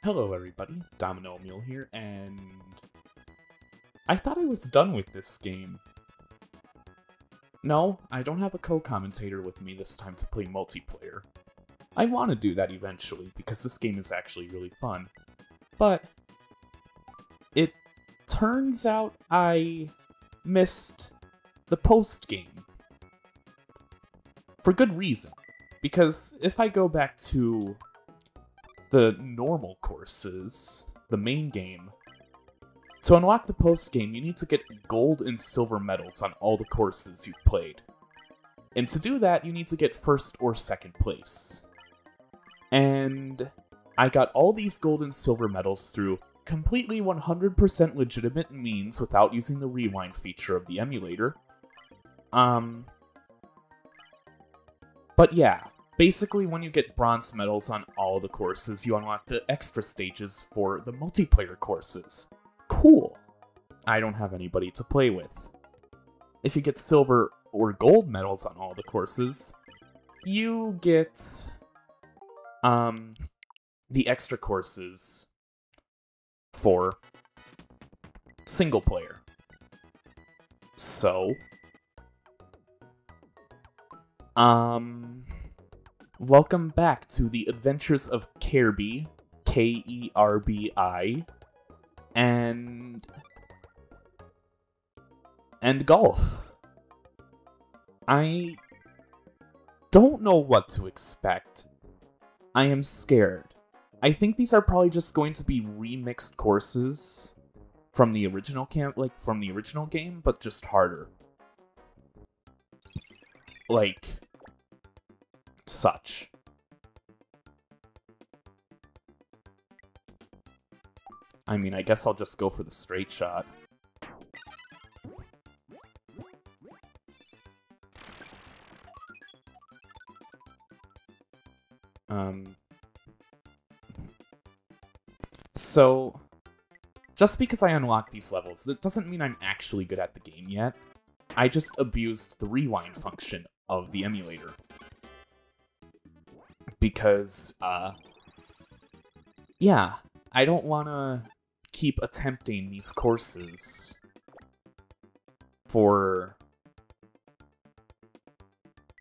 Hello everybody, Dominomial here, and I thought I was done with this game. No, I don't have a co-commentator with me this time to play multiplayer. I want to do that eventually, because this game is actually really fun. But it turns out I missed the post-game. For good reason. Because if I go back to the normal courses, the main game, to unlock the post-game, you need to get gold and silver medals on all the courses you've played. And to do that, you need to get first or second place. And I got all these gold and silver medals through completely 100% legitimate means without using the rewind feature of the emulator. But yeah. Basically, when you get bronze medals on all the courses, you unlock the extra stages for the multiplayer courses. Cool! I don't have anybody to play with. If you get silver or gold medals on all the courses, you get the extra courses for single player. So, welcome back to the adventures of Kirby, K-E-R-B-I, and golf. I don't know what to expect. I am scared. I think these are probably just going to be remixed courses from the original game, but just harder. Like such. I mean, I guess I'll just go for the straight shot. So, just because I unlock these levels, it doesn't mean I'm actually good at the game yet. I just abused the rewind function of the emulator. Because, yeah, I don't want to keep attempting these courses for...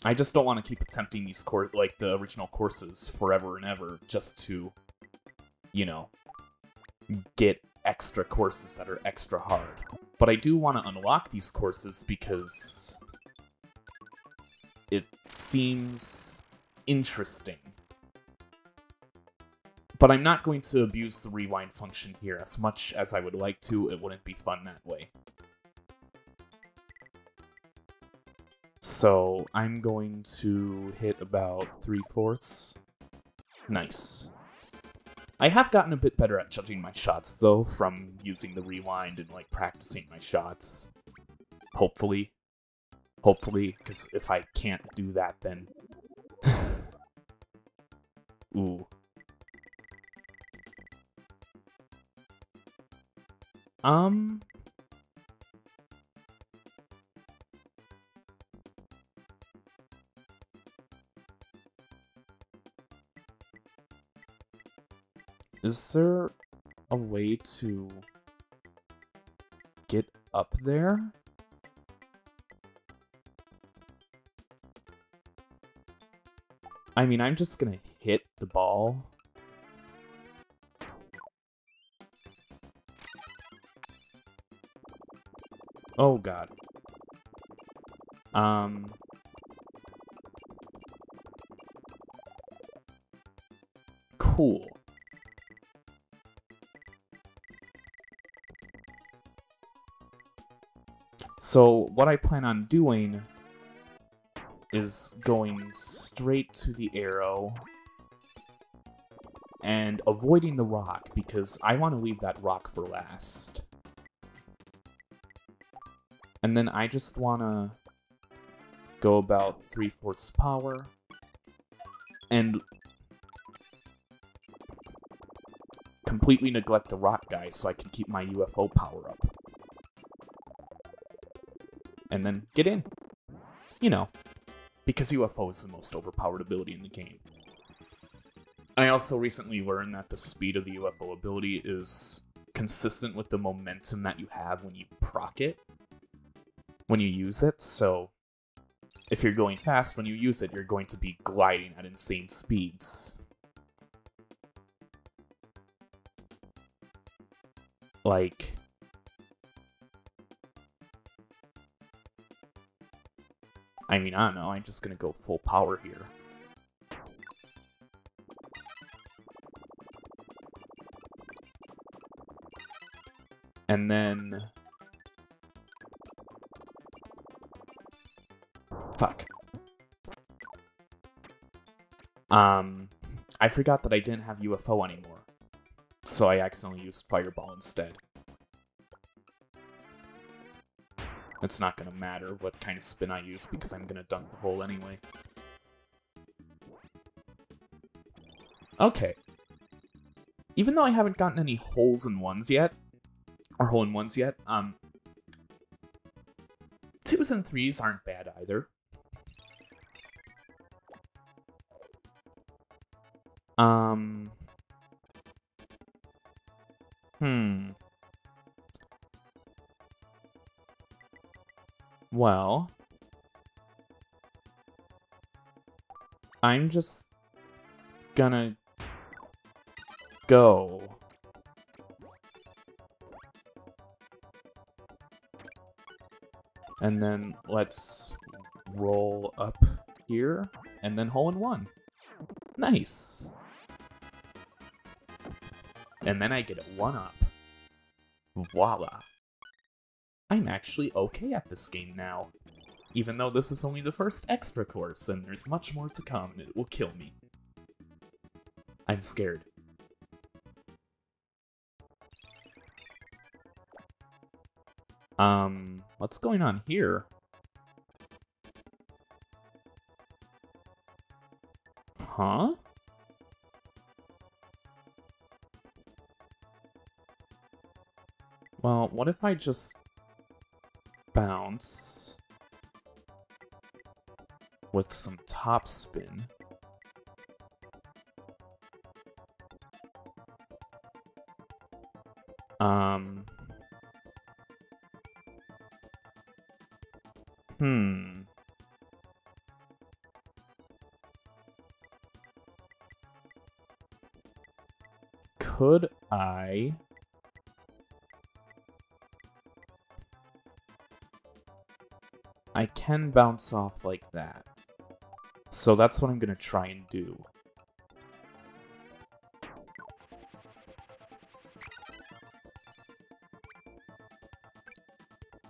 I just don't want to keep attempting these the original courses forever and ever just to, you know, get extra courses that are extra hard. But I do want to unlock these courses because it seems interesting. But I'm not going to abuse the rewind function here as much as I would like to. It wouldn't be fun that way. So I'm going to hit about 3/4. Nice. I have gotten a bit better at judging my shots, though, from using the rewind and, like, practicing my shots. Hopefully. Hopefully, because if I can't do that, then... Ooh. Is there a way to get up there? I mean, I'm just gonna hit the ball. Oh god. Cool. So, what I plan on doing is going straight to the arrow and avoiding the rock, because I want to leave that rock for last. And then I just want to go about 3/4 power and completely neglect the rock guy so I can keep my UFO power up. And then get in. You know, because UFO is the most overpowered ability in the game. I also recently learned that the speed of the UFO ability is consistent with the momentum that you have when you proc it, when you use it, so if you're going fast when you use it, you're going to be gliding at insane speeds. Like, I mean, I don't know, I'm just gonna go full power here. And then... Fuck. I forgot that I didn't have UFO anymore. So I accidentally used Fireball instead. It's not gonna matter what kind of spin I use because I'm gonna dunk the hole anyway. Okay. Even though I haven't gotten any holes-in-ones yet, or hole-in-ones yet, 2s and 3s aren't bad either. Well, I'm just gonna go. And then let's roll up here, and then hole-in-one. Nice. And then I get a 1-up. Voila. I'm actually okay at this game now. Even though this is only the first extra course, and there's much more to come, and it will kill me. I'm scared. What's going on here? Huh? Well, what if I just bounce with some top spin? Could I... I can bounce off like that. So that's what I'm gonna try and do.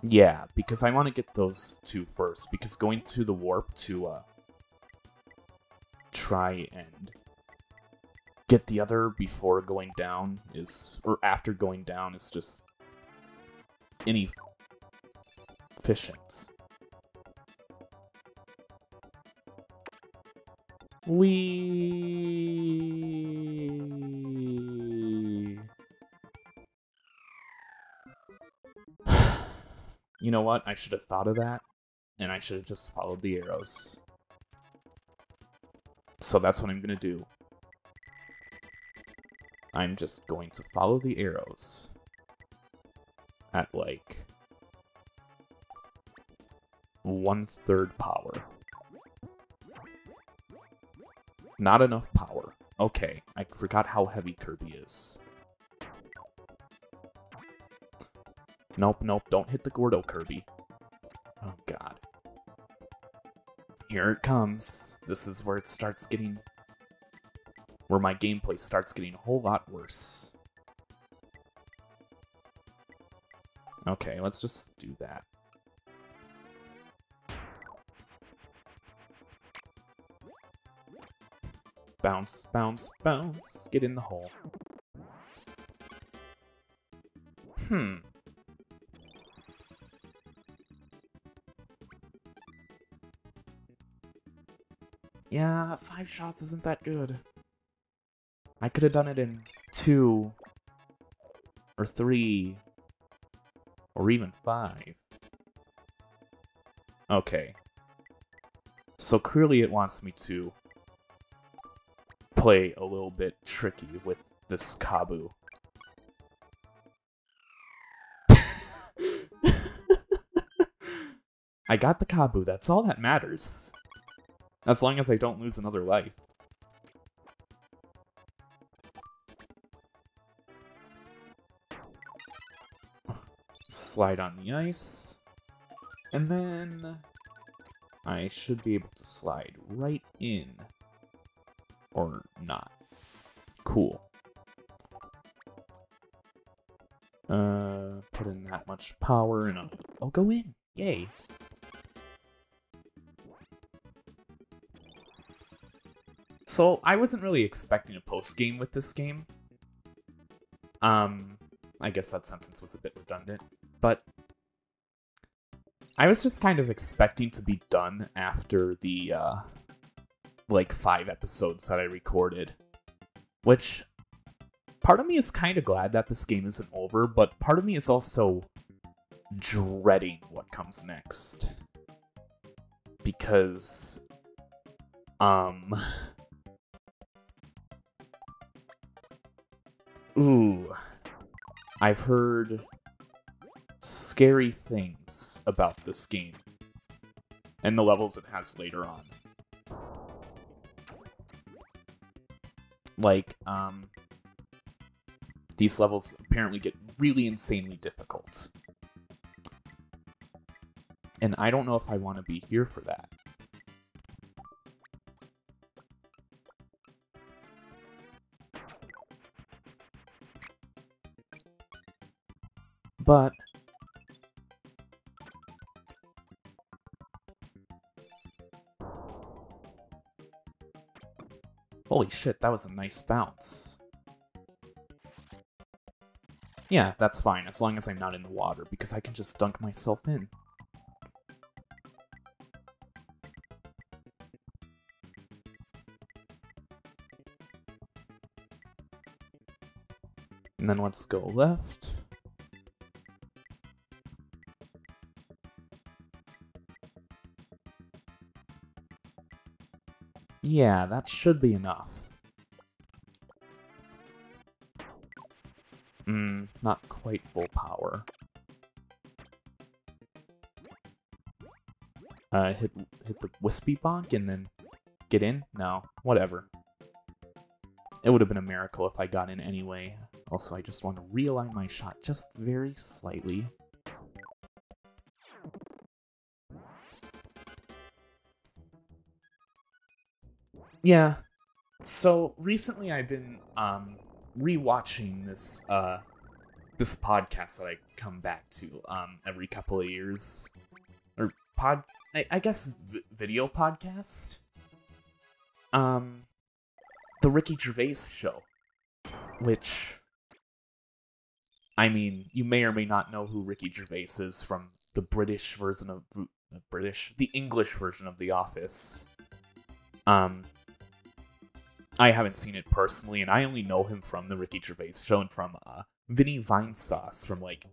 Yeah, because I want to get those two first, because going to the warp to try and get the other before going down is, or after going down, is just inefficient. You know what? I should have thought of that, and I should have just followed the arrows. So that's what I'm gonna do. I'm just going to follow the arrows at, like, 1/3 power. Not enough power. Okay, I forgot how heavy Kirby is. Nope, nope, don't hit the Gordo, Kirby. Oh, God. Here it comes. This is where it starts getting... where my gameplay starts getting a whole lot worse. Okay, let's just do that. Bounce, bounce, bounce. Get in the hole. Yeah, 5 shots isn't that good. I could have done it in 2, or 3, or even 5. Okay. So clearly it wants me to play a little bit tricky with this Kabu. I got the Kabu, that's all that matters. As long as I don't lose another life. Slide on the ice. And then I should be able to slide right in. Or not. Cool. Put in that much power and I'll go in. Yay. So, I wasn't really expecting a post-game with this game. I guess that sentence was a bit redundant, but I was just kind of expecting to be done after the, like, 5 episodes that I recorded. Which, part of me is kind of glad that this game isn't over, but part of me is also dreading what comes next. Because, ooh, I've heard scary things about this game and the levels it has later on. Like, these levels apparently get really insanely difficult. And I don't know if I want to be here for that. But holy shit, that was a nice bounce. Yeah, that's fine, as long as I'm not in the water, because I can just dunk myself in. And then let's go left. Yeah, that should be enough. Not quite full power. Hit the wispy bonk and then get in? No, whatever. It would have been a miracle if I got in anyway. Also, I just want to realign my shot just very slightly. Yeah, so recently I've been rewatching this this podcast that I come back to every couple of years, or I guess video podcast. The Ricky Gervais Show, which, I mean, you may or may not know who Ricky Gervais is from the British version of the English version of The Office. I haven't seen it personally, and I only know him from the Ricky Gervais Show and from Vinny Vinesauce from like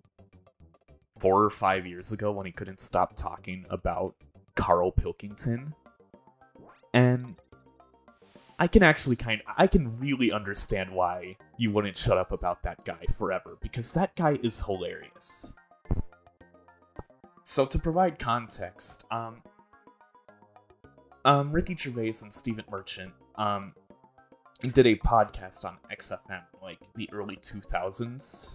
4 or 5 years ago when he couldn't stop talking about Carl Pilkington. And I can really understand why you wouldn't shut up about that guy forever, because that guy is hilarious. So to provide context, Ricky Gervais and Stephen Merchant, did a podcast on XFM, like, the early 2000s.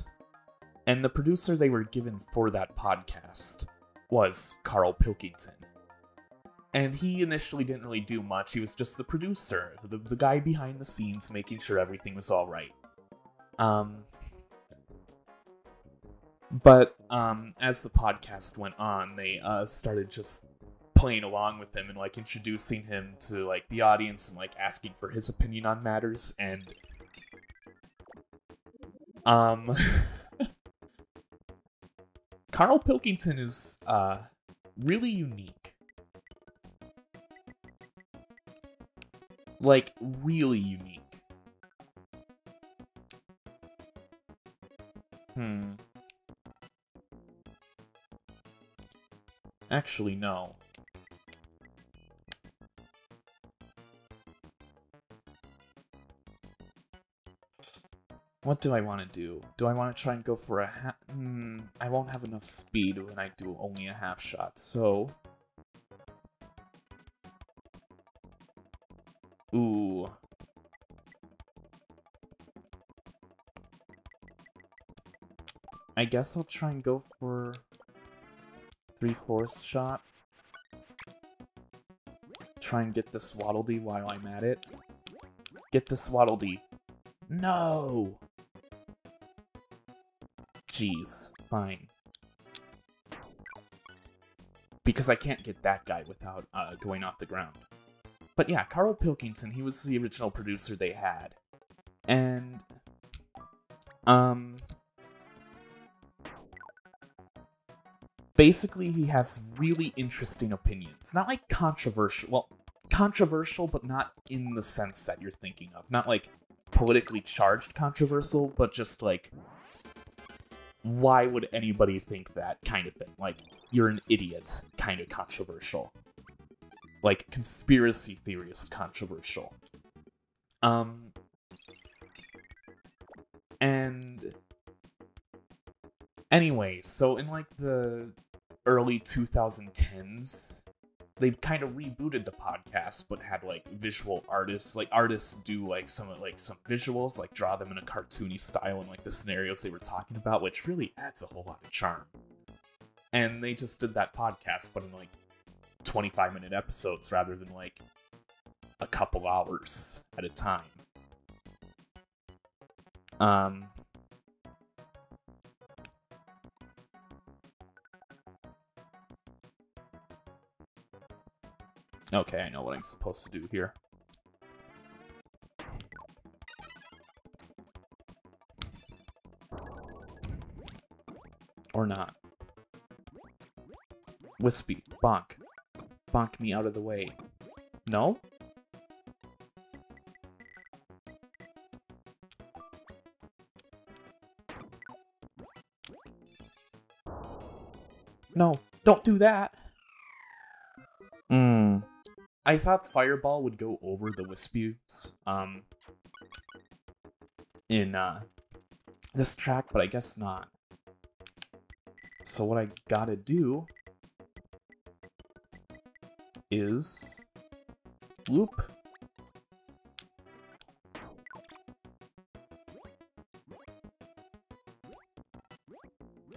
And the producer they were given for that podcast was Carl Pilkington. And he initially didn't really do much, he was just the producer, the guy behind the scenes making sure everything was alright. But as the podcast went on, they started just playing along with him and like introducing him to like the audience and like asking for his opinion on matters, and Carl Pilkington is really unique. Like, really unique. Actually, no. What do I want to do? Do I want to try and go for a half? I won't have enough speed when I do only a half shot, so... Ooh. I guess I'll try and go for 3/4 shot. Try and get this Waddle Dee while I'm at it. Get this Waddle Dee. No! Jeez, fine. Because I can't get that guy without going off the ground. But yeah, Carl Pilkington, he was the original producer they had. And, basically he has really interesting opinions. Not like controversial, well, controversial, but not in the sense that you're thinking of. Not like politically charged controversial, but just like, why would anybody think that kind of thing? Like, you're an idiot kind of controversial. Like, conspiracy theorist controversial. And anyway, so in like the early 2010s, they kind of rebooted the podcast, but had like visual artists. Like artists do like some visuals, like draw them in a cartoony style in like the scenarios they were talking about, which really adds a whole lot of charm. And they just did that podcast, but in like 25-minute episodes rather than like a couple hours at a time. Okay, I know what I'm supposed to do here. Or not. Wispy, bonk. Bonk me out of the way. No? No, don't do that! I thought Fireball would go over the Wispies, in, this track, but I guess not. So what I gotta do is loop.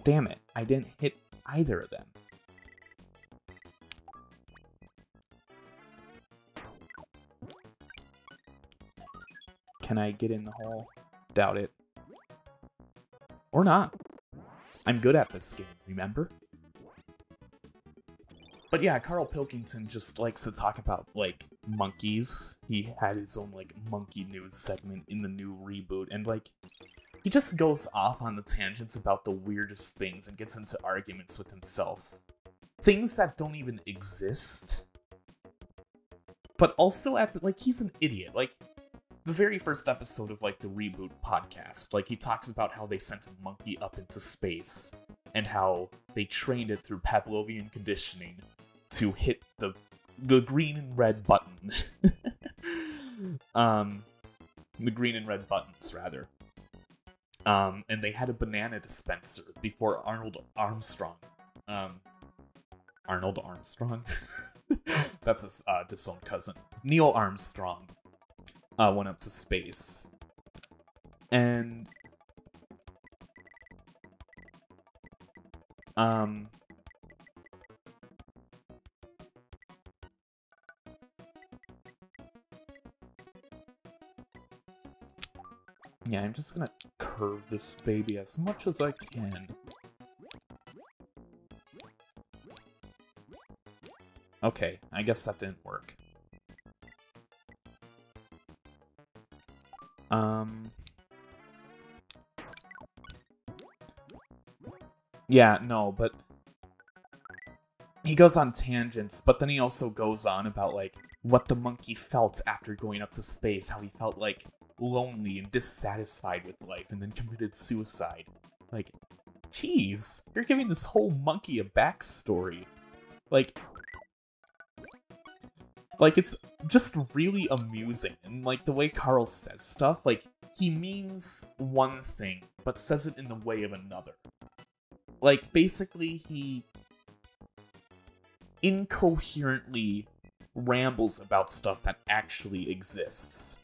Damn it, I didn't hit either of them. Can I get in the hole? Doubt it. Or not. I'm good at this game, remember? But yeah, Carl Pilkington just likes to talk about, like, monkeys. He had his own, like, monkey news segment in the new reboot, and, like, he just goes off on the tangents about the weirdest things and gets into arguments with himself. Things that don't even exist. But also, like, he's an idiot. Like, the very first episode of, like, the reboot podcast, like, he talks about how they sent a monkey up into space, and how they trained it through Pavlovian conditioning to hit the green and red button. The green and red buttons, rather. And they had a banana dispenser before Arnold Armstrong. Arnold Armstrong? That's his disowned cousin. Neil Armstrong went up to space. And yeah, I'm just gonna curve this baby as much as I can. Okay, I guess that didn't work. Yeah, no, but he goes on tangents, but then he also goes on about, like, what the monkey felt after going up to space, how he felt, like, lonely and dissatisfied with life, and then committed suicide. Like, jeez, you're giving this whole monkey a backstory. Like, it's just really amusing, and, like, the way Carl says stuff, like, he means one thing, but says it in the way of another. Like, basically, he incoherently rambles about stuff that actually exists.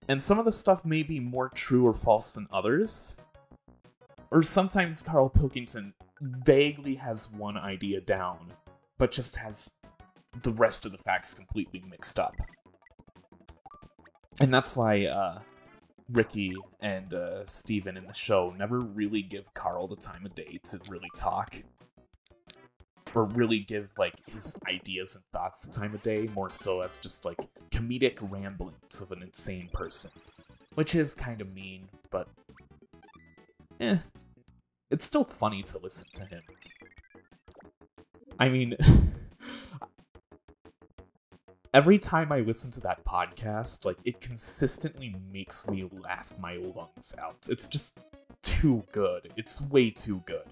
And some of the stuff may be more true or false than others. Or sometimes Carl Pilkington vaguely has one idea down, but just has the rest of the facts completely mixed up. And that's why Ricky and Steven in the show never really give Carl the time of day to really talk. Or really give, like, his ideas and thoughts the time of day, more so as just, like, comedic ramblings of an insane person. Which is kind of mean, but it's still funny to listen to him. I mean, every time I listen to that podcast, like, it consistently makes me laugh my lungs out. It's just too good. It's way too good.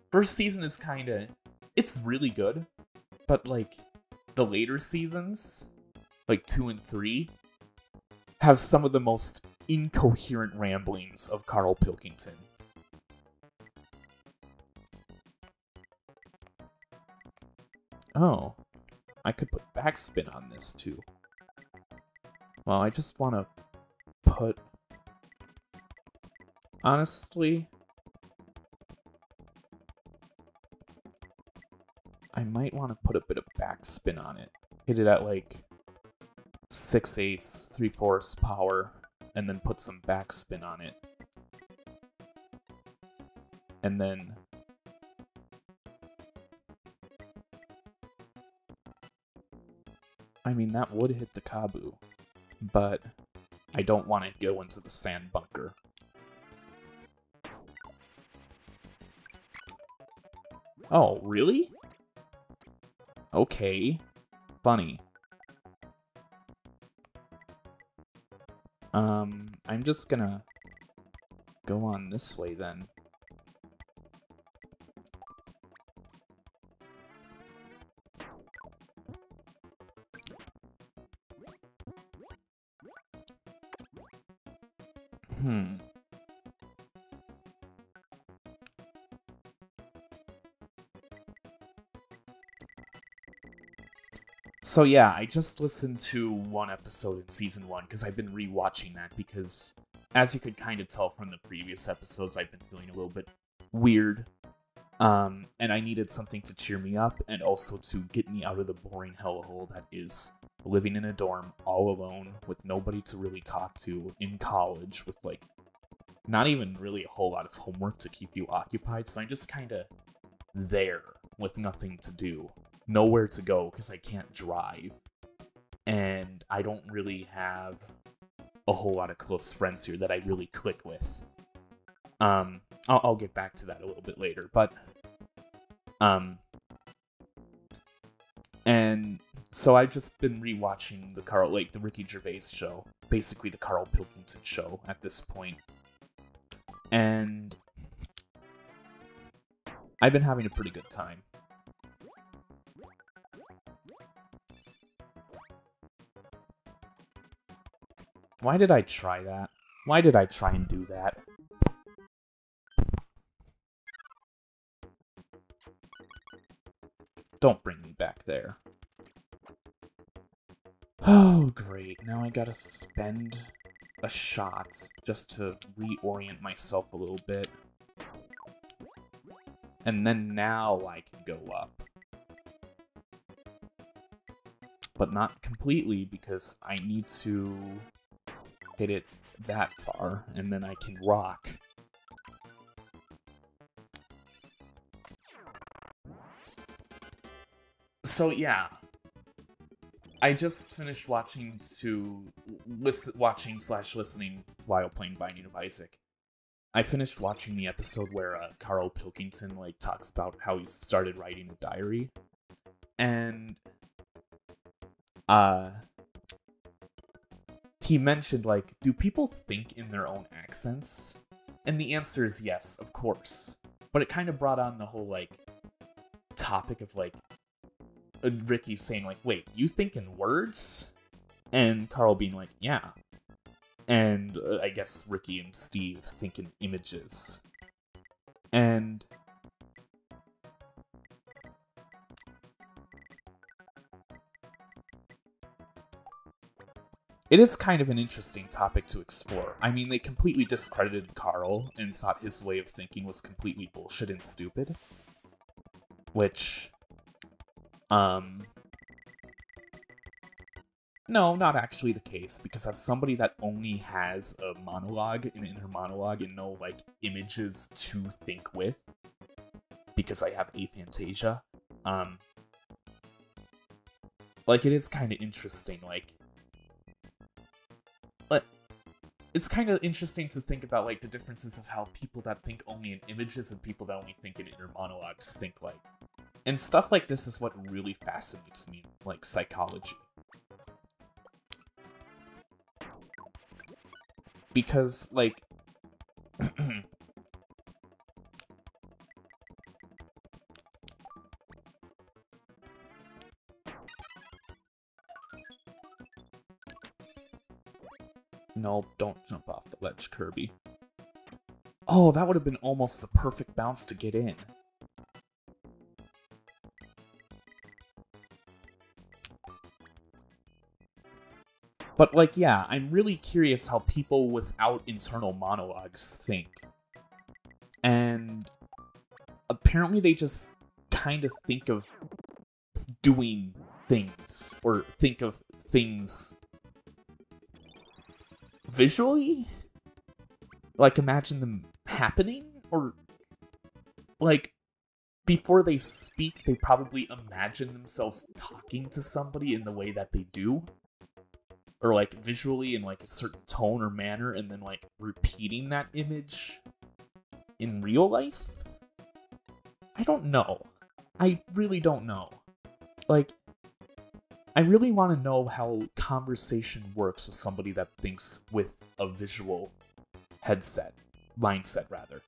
First season is kinda... It's really good, but, like, the later seasons, like 2 and 3, have some of the most incoherent ramblings of Carl Pilkington. Oh, I could put backspin on this, too. Well, I just want to put... Honestly... I might want to put a bit of backspin on it. Hit it at, like, 6/8, 3/4 power, and then put some backspin on it. And then... I mean, that would hit the Kabu, but I don't want to go into the sand bunker. Oh, really? Okay. Funny. I'm just gonna go on this way then. So yeah, I just listened to one episode in Season 1, because I've been rewatching that, because, as you could kind of tell from the previous episodes, I've been feeling a little bit weird, and I needed something to cheer me up, and also to get me out of the boring hellhole that is living in a dorm, all alone, with nobody to really talk to, in college, with, like, not even really a whole lot of homework to keep you occupied, so I'm just kind of there, with nothing to do. Nowhere to go because I can't drive, and I don't really have a whole lot of close friends here that I really click with. I'll get back to that a little bit later, but and so I've just been rewatching the Ricky Gervais show, basically the Carl Pilkington show at this point, and I've been having a pretty good time. Why did I try that? Why did I try and do that? Don't bring me back there. Oh, great. Now I gotta spend a shot just to reorient myself a little bit. And then now I can go up. But not completely, because I need to hit it that far, and then I can rock. So yeah, I just finished watching listening while playing Binding of Isaac. I finished watching the episode where Carl Pilkington like talks about how he started writing a diary, and he mentioned, like, do people think in their own accents? And the answer is yes, of course. But it kind of brought on the whole, like, topic of, like, Ricky saying, like, wait, you think in words? And Carl being like, yeah. And I guess Ricky and Steve think in images. And it is kind of an interesting topic to explore. I mean, they completely discredited Carl and thought his way of thinking was completely bullshit and stupid. Which, no, not actually the case, because as somebody that only has a monologue, an inner monologue, and no, like, images to think with, because I have aphantasia, like, it is kind of interesting, like, but it's kind of interesting to think about, like, the differences of how people that think only in images and people that only think in inner monologues think, like, and stuff like this is what really fascinates me, like, psychology. Because, like, no, don't jump off the ledge, Kirby. Oh, that would have been almost the perfect bounce to get in. But, like, yeah, I'm really curious how people without internal monologues think. And apparently they just kind of think of doing things, or think of things visually? Like, imagine them happening? Or, like, before they speak, they probably imagine themselves talking to somebody in the way that they do. Or, like, visually in, like, a certain tone or manner, and then, like, repeating that image in real life? I don't know. I really don't know. Like, I really want to know how conversation works with somebody that thinks with a visual mindset, rather.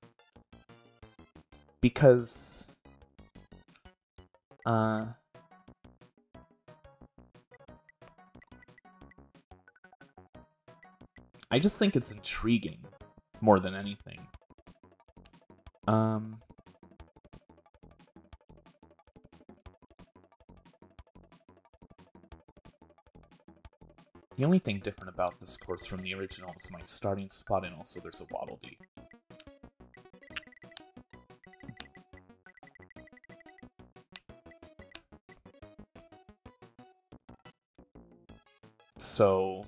Because, I just think it's intriguing, more than anything. The only thing different about this course from the original is my starting spot, and also there's a Waddle Dee. So...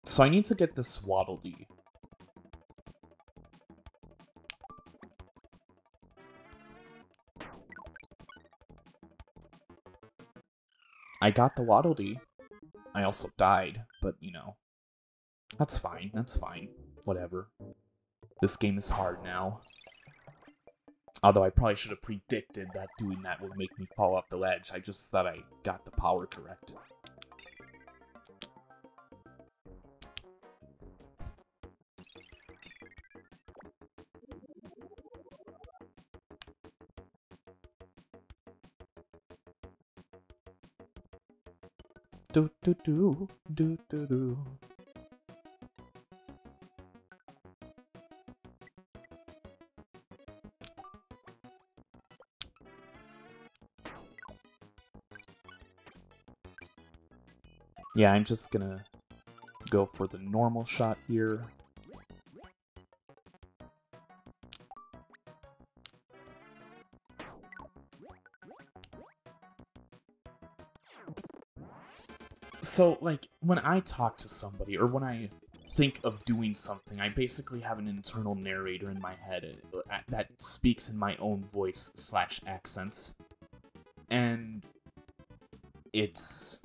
So I need to get this Waddle Dee. I got the Waddle Dee. I also died, but, you know. That's fine, that's fine. Whatever. This game is hard now. Although I probably should have predicted that doing that would make me fall off the ledge. I just thought I got the power correct. Do do do do do do. Yeah, I'm just gonna go for the normal shot here. So, like, when I talk to somebody, or when I think of doing something, I basically have an internal narrator in my head that speaks in my own voice / accent. And it's...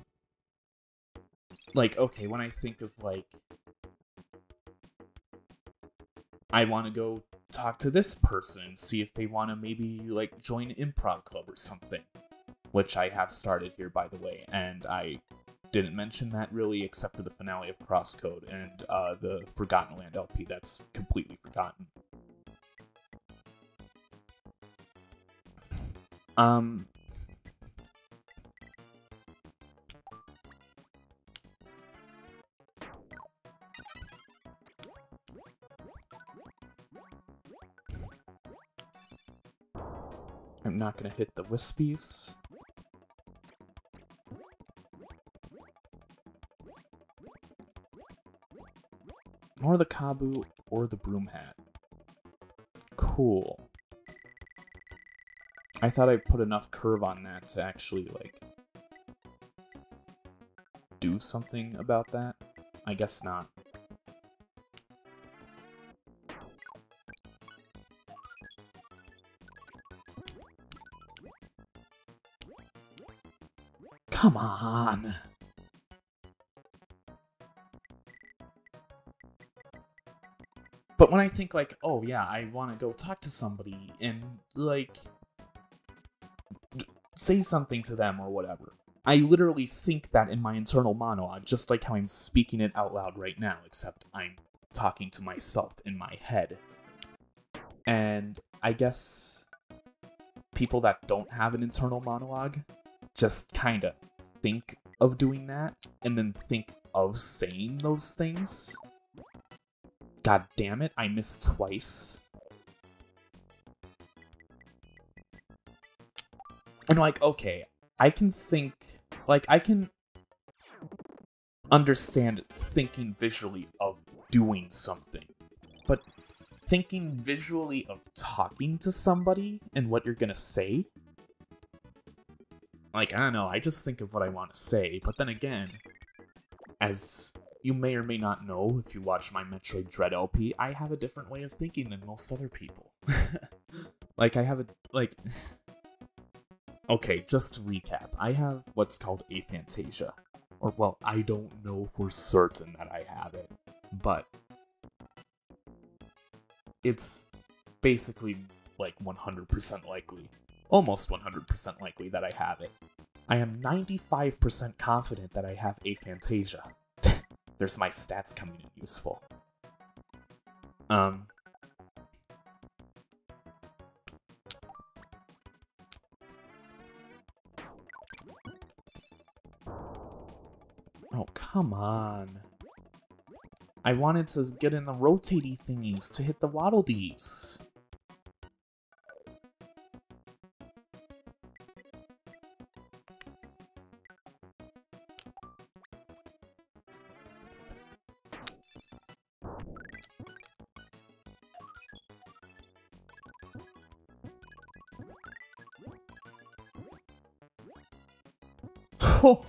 like, okay, when I think of, like, I want to go talk to this person and see if they want to maybe, like, join an improv club or something. Which I have started here, by the way, and I didn't mention that really, except for the finale of Crosscode and the Forgotten Land LP. That's completely forgotten. I'm not gonna hit the Wispies. Or the Kabu, or the Broom Hat. Cool. I thought I put enough curve on that to actually, like, do something about that. I guess not. Come on! But when I think, like, oh yeah, I want to go talk to somebody and, like, say something to them or whatever, I literally think that in my internal monologue, just like how I'm speaking it out loud right now, except I'm talking to myself in my head. And I guess people that don't have an internal monologue just kind of think of doing that and then think of saying those things. God damn it, I missed twice. And like, okay, I can think, like, I can understand thinking visually of doing something, but thinking visually of talking to somebody and what you're gonna say? Like, I don't know, I just think of what I want to say, but then again, as you may or may not know if you watch my Metroid Dread LP, I have a different way of thinking than most other people. Like, I have a, like... Okay, just to recap, I have what's called aphantasia. Or, well, I don't know for certain that I have it, but it's basically, like, 100% likely. Almost 100% likely that I have it. I am 95% confident that I have aphantasia. There's my stats coming in useful. Oh, come on. I wanted to get in the rotatey thingies to hit the Waddle Dees. Oh,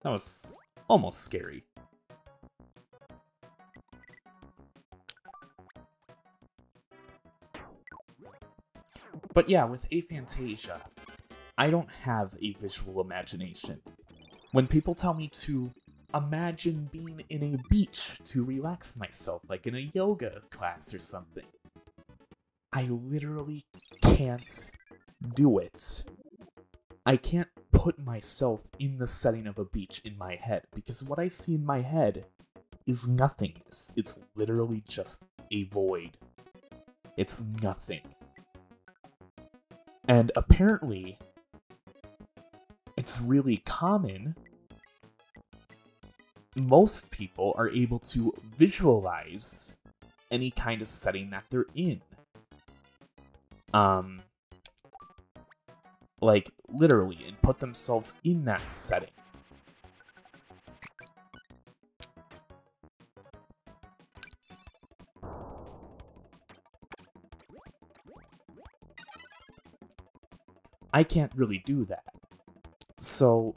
that was almost scary. But yeah, with aphantasia, I don't have a visual imagination. When people tell me to imagine being in a beach to relax myself, like in a yoga class or something, I literally can't do it. I can't put myself in the setting of a beach in my head, because what I see in my head is nothingness. It's literally just a void. It's nothing. And apparently, it's really common. Most people are able to visualize any kind of setting that they're in. Like, literally, and put themselves in that setting. I can't really do that. So,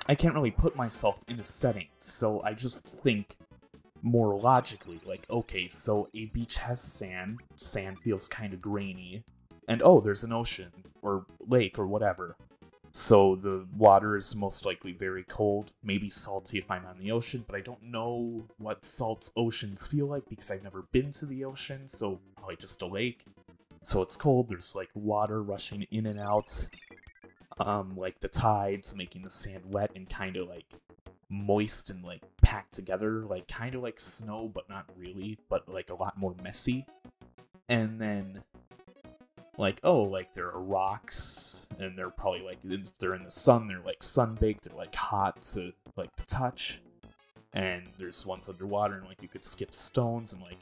I can't really put myself in a setting, so I just think more logically, like, okay, so a beach has sand, sand feels kind of grainy, and oh, there's an ocean, or lake, or whatever. So the water is most likely very cold, maybe salty if I'm on the ocean, but I don't know what salt oceans feel like because I've never been to the ocean, so probably just a lake. So it's cold, there's like water rushing in and out, like the tides making the sand wet and kind of like moist and like packed together, like kind of like snow, but not really, but like a lot more messy. And then like, oh, like there are rocks, and they're probably like, if they're in the sun, they're like sun-baked, they're like hot to like the touch. And there's ones underwater, and like you could skip stones, and like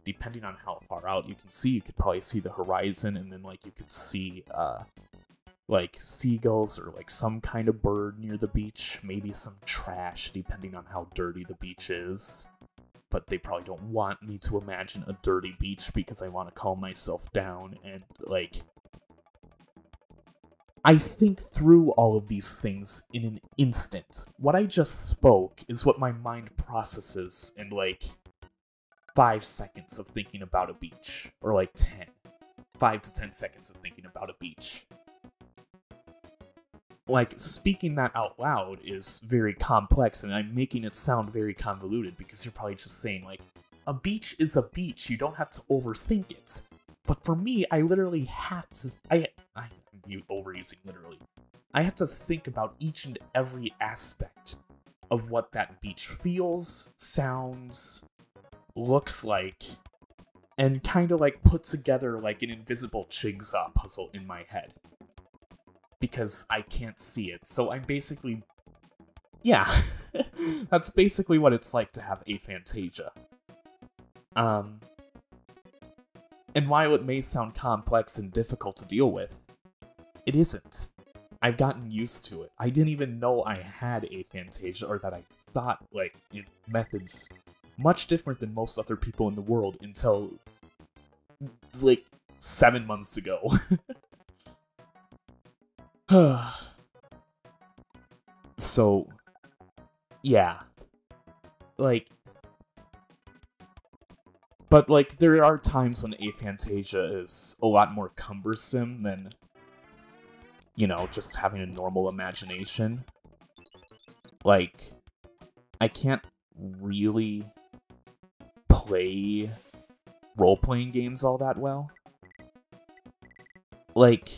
depending on how far out you can see, you could probably see the horizon, and then like you could see like seagulls or like some kind of bird near the beach, maybe some trash depending on how dirty the beach is. But they probably don't want me to imagine a dirty beach because I want to calm myself down, and, like, I think through all of these things in an instant. What I just spoke is what my mind processes in, like, 5 seconds of thinking about a beach. Or, like, 10. 5 to 10 seconds of thinking about a beach. Like, speaking that out loud is very complex, and I'm making it sound very convoluted, because you're probably just saying, like, a beach is a beach, you don't have to overthink it. But for me, I literally have to, I'm overusing literally. I have to think about each and every aspect of what that beach feels, sounds, looks like, and kind of, like, put together, like, an invisible jigsaw puzzle in my head. Because I can't see it. So I'm basically... Yeah. That's basically what it's like to have aphantasia. And while it may sound complex and difficult to deal with, it isn't. I've gotten used to it. I didn't even know I had aphantasia, or that I thought, like, in methods much different than most other people in the world until, like, 7 months ago. So, yeah. Like, but, like, there are times when aphantasia is a lot more cumbersome than, you know, just having a normal imagination. Like, I can't really play role-playing games all that well. Like...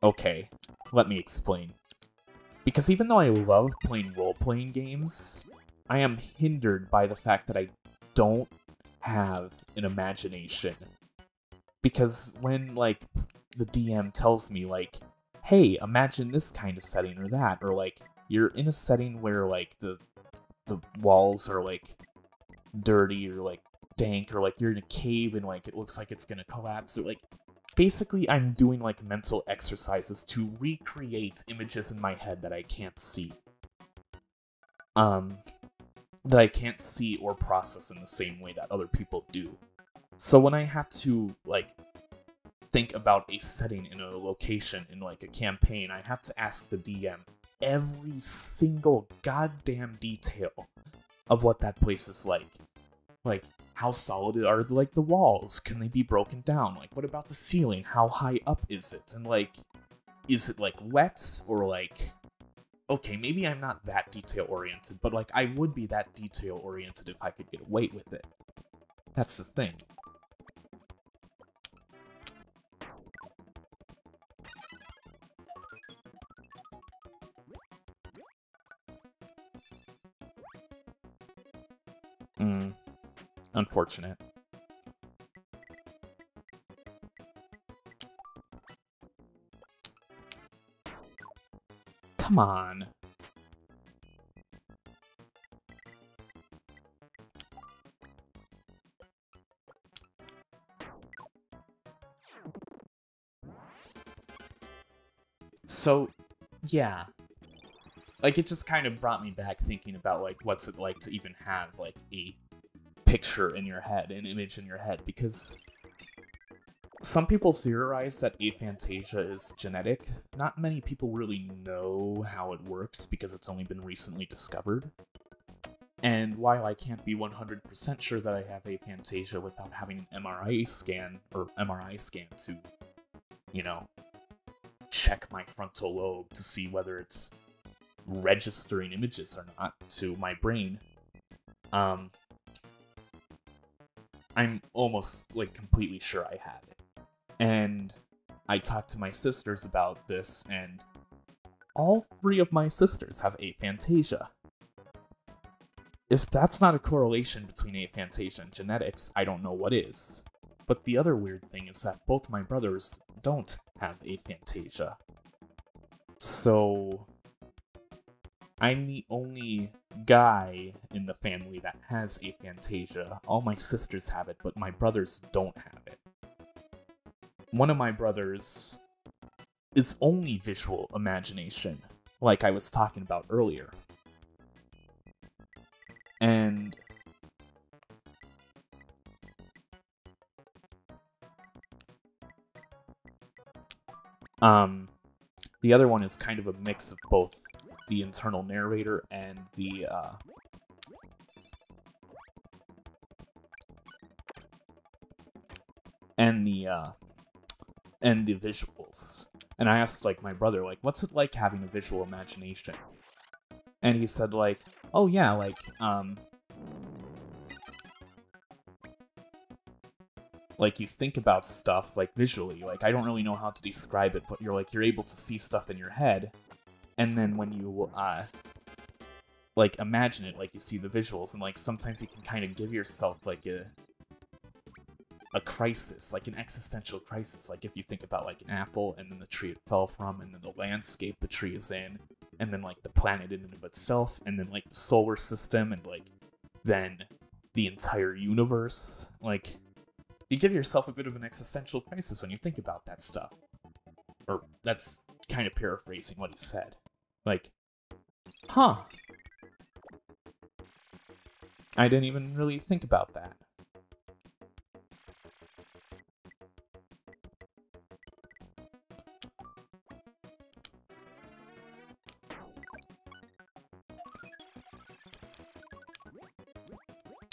Okay, let me explain. Because even though I love playing role-playing games, I am hindered by the fact that I don't have an imagination. Because when, like, the DM tells me, like, hey, imagine this kind of setting or that, or, like, you're in a setting where, like, the walls are, like, dirty or, like, dank, or, like, you're in a cave and, like, it looks like it's gonna collapse, or, like, basically, I'm doing, like, mental exercises to recreate images in my head that I can't see. That I can't see or process in the same way that other people do. So when I have to, like, think about a setting in a location in, like, a campaign, I have to ask the DM every single goddamn detail of what that place is like. Like, how solid are, like, the walls? Can they be broken down? Like, what about the ceiling? How high up is it? And, like, is it, like, wet? Or, like... Okay, maybe I'm not that detail-oriented, but, like, I would be that detail-oriented if I could get away with it. That's the thing. Unfortunate. Come on. So, yeah. Like, it just kind of brought me back thinking about, like, what's it like to even have, like, a picture in your head, an image in your head, because some people theorize that aphantasia is genetic. Not many people really know how it works because it's only been recently discovered. And while I can't be 100% sure that I have aphantasia without having an MRI scan to, you know, check my frontal lobe to see whether it's registering images or not to my brain. I'm almost, like, completely sure I have it. And I talked to my sisters about this, and all 3 of my sisters have aphantasia. If that's not a correlation between aphantasia and genetics, I don't know what is. But the other weird thing is that both my brothers don't have aphantasia. So I'm the only guy in the family that has aphantasia. All my sisters have it, but my brothers don't have it. One of my brothers is only visual imagination, like I was talking about earlier. And the other one is kind of a mix of both the internal narrator and the visuals. And I asked, like, my brother, like, what's it like having a visual imagination? And he said, like, oh yeah, like, you think about stuff, like, visually. Like, I don't really know how to describe it, but you're able to see stuff in your head. And then when you, like, imagine it, like, you see the visuals, and, like, sometimes you can kind of give yourself, like, a crisis, like an existential crisis. Like, if you think about, like, an apple, and then the tree it fell from, and then the landscape the tree is in, and then, like, the planet in and of itself, and then, like, the solar system, and, like, then the entire universe. Like, you give yourself a bit of an existential crisis when you think about that stuff. Or, that's kind of paraphrasing what he said. Like, huh. I didn't even really think about that.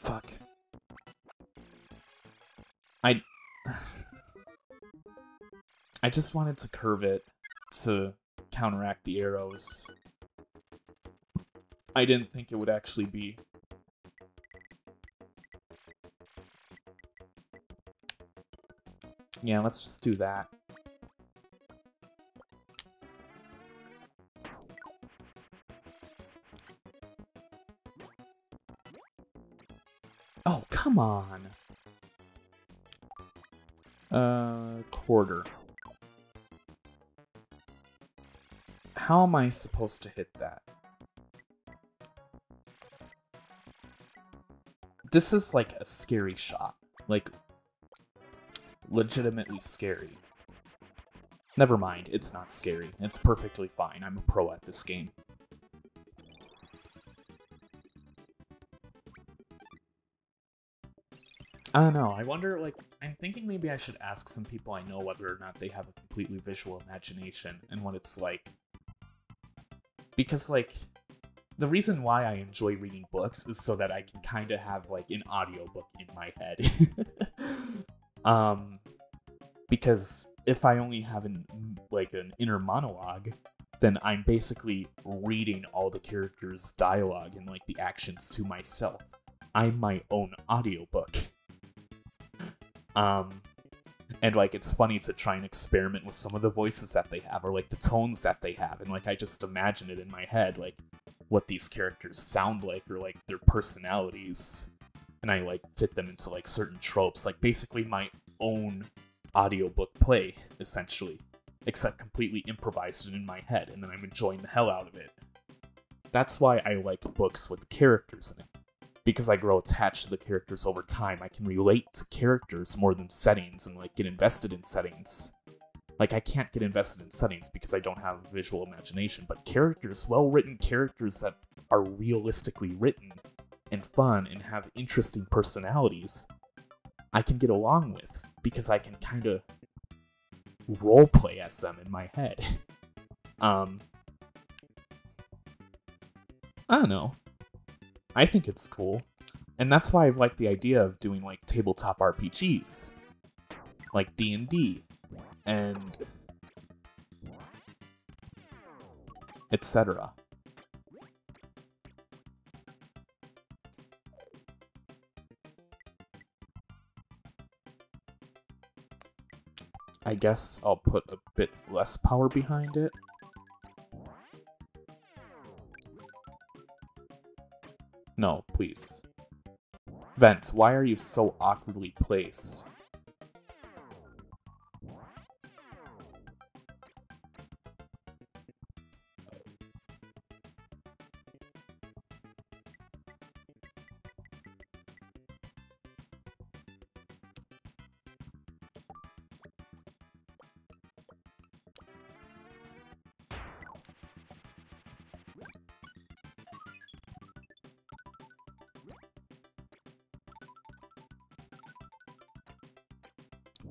Fuck. I just wanted to curve it to counteract the arrows. I didn't think it would actually be. Yeah, let's just do that. Oh, come on. Quarter. How am I supposed to hit that? This is like a scary shot. Like, legitimately scary. Never mind, it's not scary. It's perfectly fine. I'm a pro at this game. I don't know. I wonder, like, I'm thinking maybe I should ask some people I know whether or not they have a completely visual imagination and what it's like. Because, like, the reason why I enjoy reading books is so that I can kind of have, like, an audiobook in my head. Because if I only have an inner monologue, then I'm basically reading all the characters' dialogue and, like, the actions to myself. I'm my own audiobook. And, like, it's funny to try and experiment with some of the voices that they have, or, like, the tones that they have, and, like, I just imagine it in my head, like, what these characters sound like, or, like, their personalities, and I, like, fit them into, like, certain tropes, like, basically my own audiobook play, essentially, except completely improvised in my head, and then I'm enjoying the hell out of it. That's why I like books with characters in it. Because I grow attached to the characters over time, I can relate to characters more than settings and, like, get invested in settings. Like, I can't get invested in settings because I don't have visual imagination, but characters, well-written characters that are realistically written and fun and have interesting personalities, I can get along with because I can kind of roleplay as them in my head. I don't know. I think it's cool. And that's why I've liked the idea of doing, like, tabletop RPGs. Like D&D. And etc. I guess I'll put a bit less power behind it. No, please. Vent, why are you so awkwardly placed?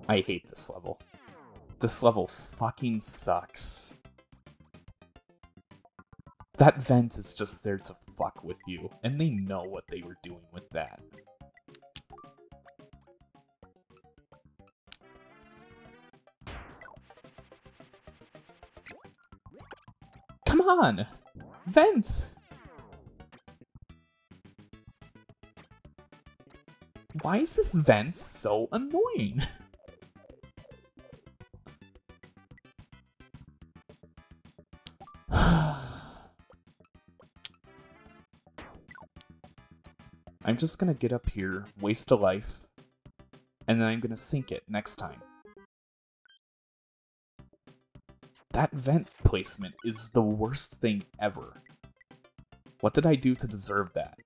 I hate this level. This level fucking sucks. That vent is just there to fuck with you, and they know what they were doing with that. Come on! Vent! Why is this vent so annoying? I'm just gonna get up here, waste a life, and then I'm gonna sink it next time. That vent placement is the worst thing ever. What did I do to deserve that?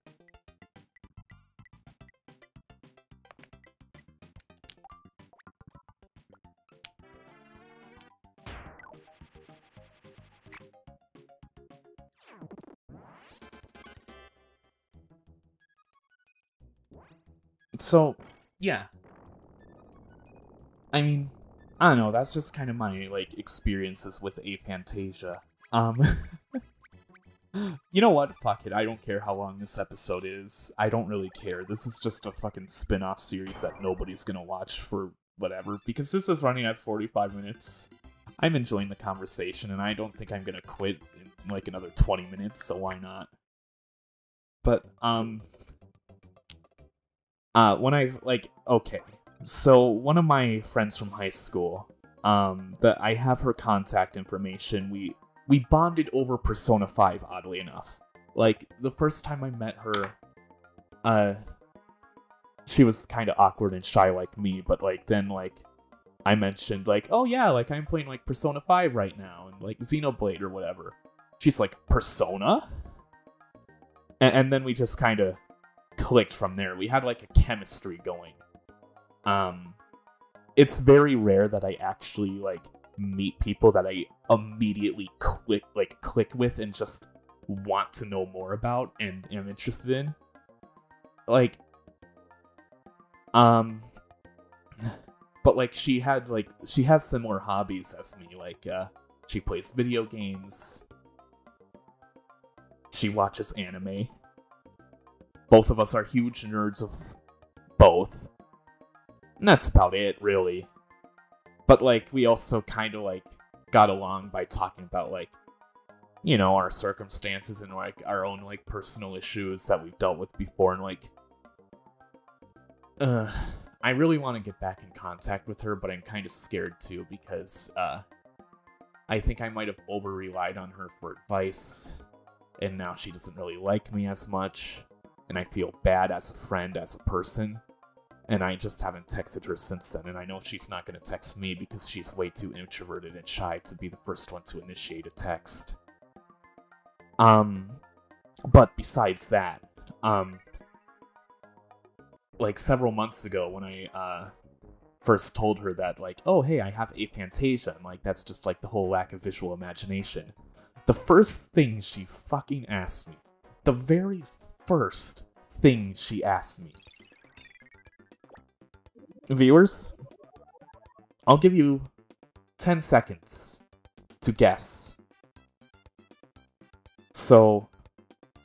So, yeah. I mean, I don't know, that's just kind of my, like, experiences with Aphantasia. You know what? Fuck it, I don't care how long this episode is. I don't really care. This is just a fucking spin-off series that nobody's gonna watch for whatever, because this is running at 45 minutes. I'm enjoying the conversation, and I don't think I'm gonna quit in, like, another 20 minutes, so why not? But, when I've, like, okay, so one of my friends from high school, that I have her contact information, we bonded over Persona 5, oddly enough. Like, the first time I met her, she was kind of awkward and shy like me, but, like, then, like, I mentioned, like, oh yeah, like, I'm playing, like, Persona 5 right now, and, like, Xenoblade or whatever. She's like, Persona? And then we just kind of clicked from there. We had like a chemistry going. It's very rare that I actually like meet people that I immediately click with and just want to know more about and am interested in. Like, but like she has similar hobbies as me. Like, she plays video games. She watches anime. Both of us are huge nerds of both. And that's about it, really. But, like, we also kind of, like, got along by talking about, like, you know, our circumstances and, like, our own, like, personal issues that we've dealt with before. And, like, I really want to get back in contact with her, but I'm kind of scared, too, because, I think I might have over-relied on her for advice. And now she doesn't really like me as much. And I feel bad as a friend, as a person. And I just haven't texted her since then, and I know she's not going to text me because she's way too introverted and shy to be the first one to initiate a text. But besides that, like several months ago when I, first told her that, like, oh hey, I have aphantasia, and like, that's just like the whole lack of visual imagination. The first thing she fucking asked me, the very first thing she asked me, viewers, I'll give you 10 seconds to guess. So,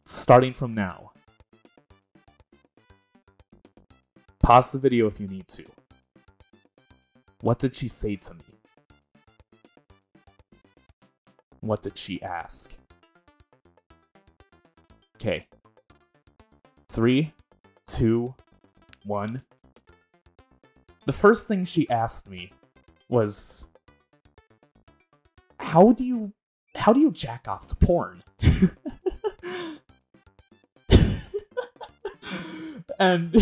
starting from now. Pause the video if you need to. What did she say to me? What did she ask? Okay. 3, 2, 1. The first thing she asked me was, how do you jack off to porn? And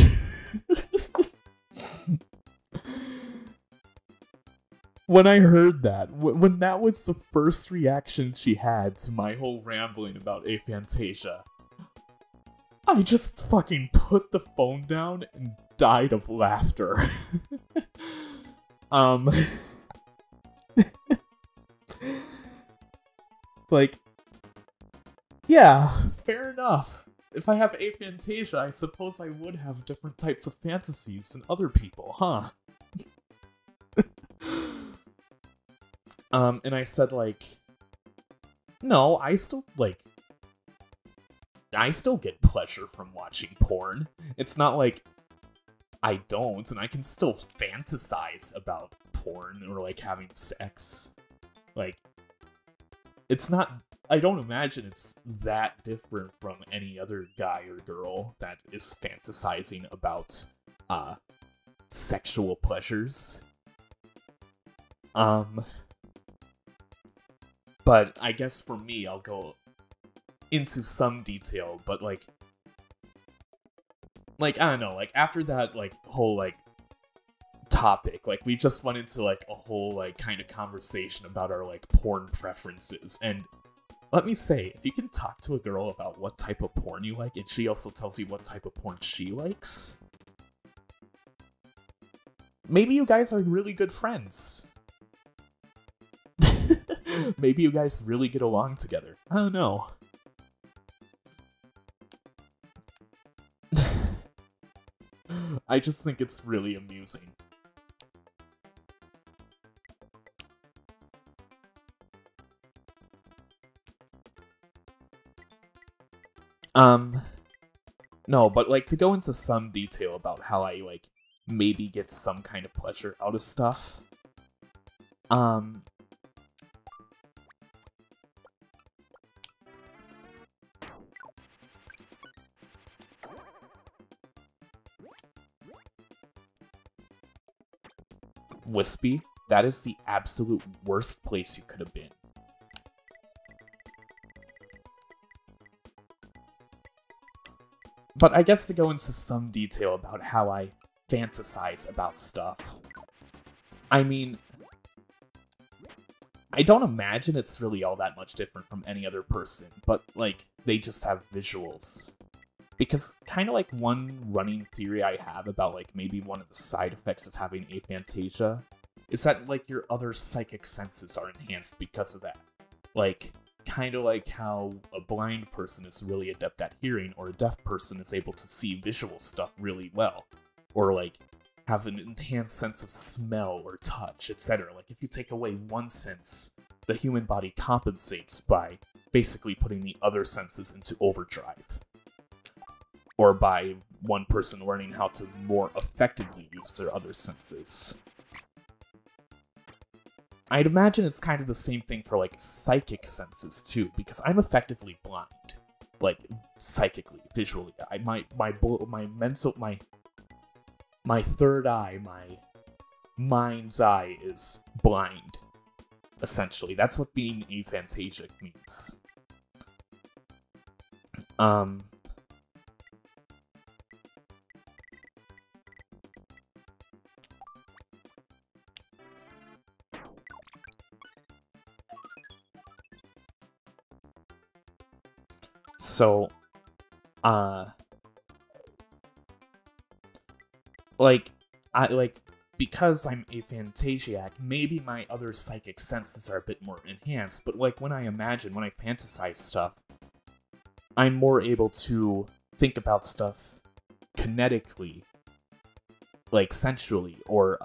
when I heard that, when that was the first reaction she had to my whole rambling about aphantasia, I just fucking put the phone down and died of laughter. Like, yeah, fair enough. If I have aphantasia, I suppose I would have different types of fantasies than other people, huh? And I said, like, no, I still get pleasure from watching porn. It's not like I don't, and I can still fantasize about porn or, like, having sex. Like, it's not... I don't imagine it's that different from any other guy or girl that is fantasizing about, sexual pleasures. But I guess for me, I'll go into some detail, but, like, I don't know, like, after that, like, whole, like, topic, like, we just went into, like, a whole, like, kind of conversation about our, like, porn preferences, and let me say, if you can talk to a girl about what type of porn you like, and she also tells you what type of porn she likes, maybe you guys are really good friends. Maybe you guys really get along together. I don't know. I just think it's really amusing. No, but, like, to go into some detail about how I, like, maybe get some kind of pleasure out of stuff. Wispy, that is the absolute worst place you could have been. But I guess to go into some detail about how I fantasize about stuff. I mean, I don't imagine it's really all that much different from any other person, but, like, they just have visuals. Because kind of like one running theory I have about, like, maybe one of the side effects of having aphantasia is that, like, your other psychic senses are enhanced because of that. Like, kind of like how a blind person is really adept at hearing, or a deaf person is able to see visual stuff really well. Or, like, have an enhanced sense of smell or touch, etc. Like, if you take away one sense, the human body compensates by basically putting the other senses into overdrive. Or by one person learning how to more effectively use their other senses. I'd imagine it's kind of the same thing for, like, psychic senses, too, because I'm effectively blind. Like, psychically, visually. My third eye, my mind's eye is blind, essentially. That's what being aphantasic means. So, because I'm aphantasiac, maybe my other psychic senses are a bit more enhanced, but, like, when I fantasize stuff, I'm more able to think about stuff kinetically, like, sensually, or,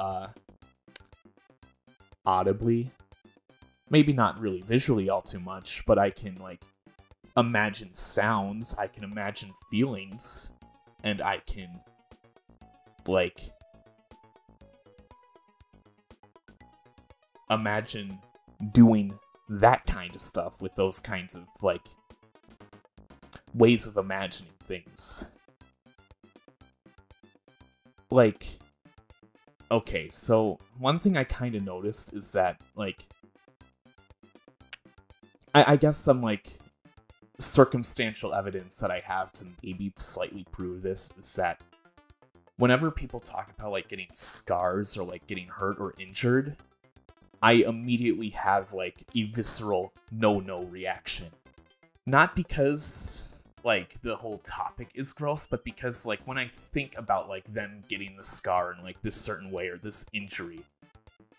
audibly. Maybe not really visually all too much, but I can, like, imagine sounds, I can imagine feelings, and I can, like, imagine doing that kind of stuff with those kinds of, like, ways of imagining things. Like, okay, so one thing I kind of noticed is that, like, I guess some, like, circumstantial evidence that I have to maybe slightly prove this is that whenever people talk about, like, getting scars or, like, getting hurt or injured, I immediately have, like, a visceral no-no reaction. Not because, like, the whole topic is gross, but because, like, when I think about, like, them getting the scar in, like, this certain way or this injury,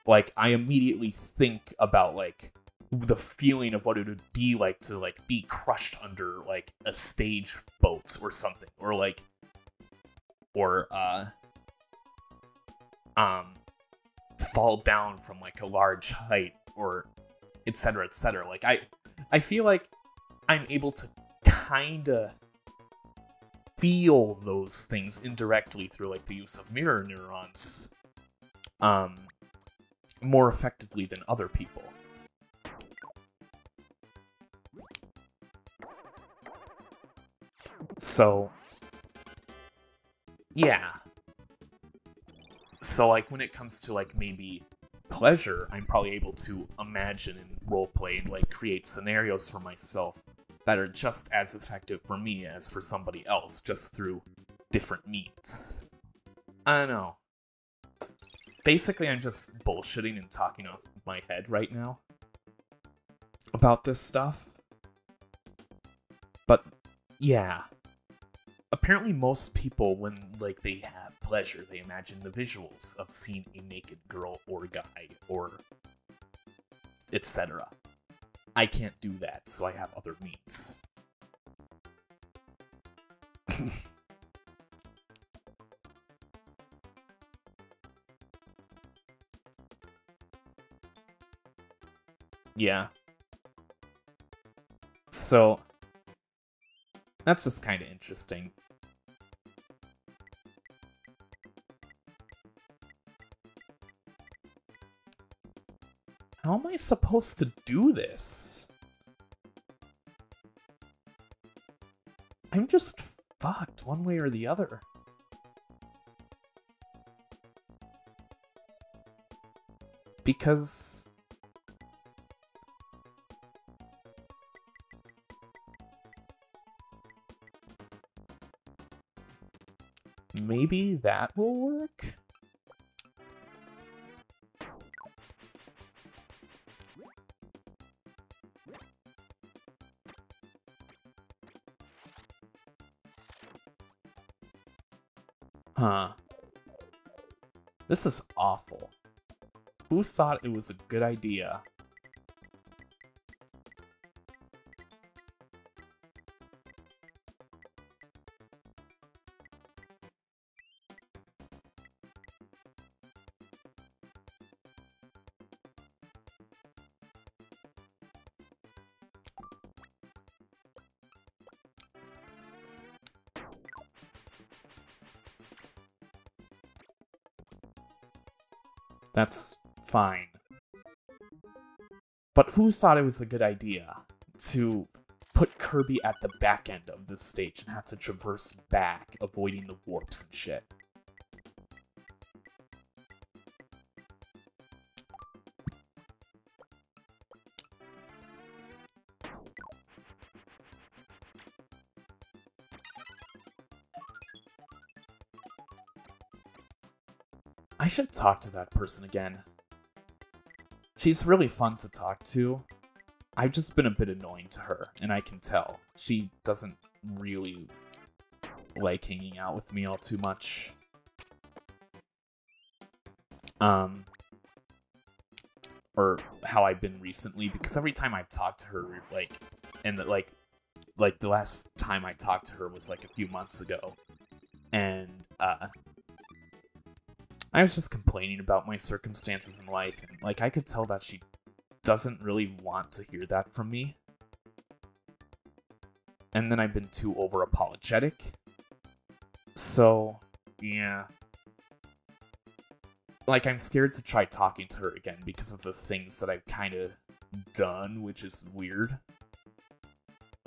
like, I immediately think about, like, the feeling of what it would be like to, like, be crushed under, like, a stage boat or something, or, like, or, fall down from, like, a large height, or etc., etc. Like, I feel like I'm able to kinda feel those things indirectly through, like, the use of mirror neurons, more effectively than other people. So, yeah. So, like, when it comes to, like, maybe pleasure, I'm probably able to imagine and roleplay and, like, create scenarios for myself that are just as effective for me as for somebody else, just through different means. I don't know. Basically, I'm just bullshitting and talking off my head right now about this stuff. But, yeah. Apparently most people, when, like, they have pleasure, they imagine the visuals of seeing a naked girl or guy, or etc. I can't do that, so I have other means. Yeah. So, that's just kind of interesting. How am I supposed to do this? I'm just fucked one way or the other. Because maybe that will work? Huh. This is awful. Who thought it was a good idea? That's fine. But who thought it was a good idea to put Kirby at the back end of this stage and have to traverse back, avoiding the warps and shit? I should talk to that person again. She's really fun to talk to. I've just been a bit annoying to her, and I can tell. She doesn't really like hanging out with me all too much. Or how I've been recently, because every time I've talked to her, like, and like the last time I talked to her was like a few months ago, and I was just complaining about my circumstances in life, and, like, I could tell that she doesn't really want to hear that from me. And then I've been too over-apologetic. So, yeah. Like, I'm scared to try talking to her again because of the things that I've kind of done, which is weird.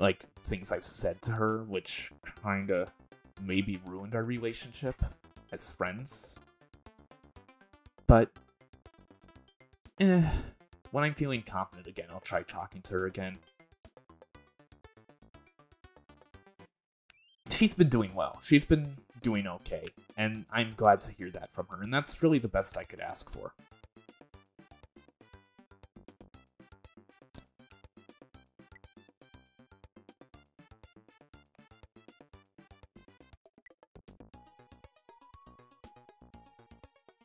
like, things I've said to her, which kinda maybe ruined our relationship as friends. But, when I'm feeling confident again, I'll try talking to her again. She's been doing well. She's been doing okay, and I'm glad to hear that from her, and that's really the best I could ask for.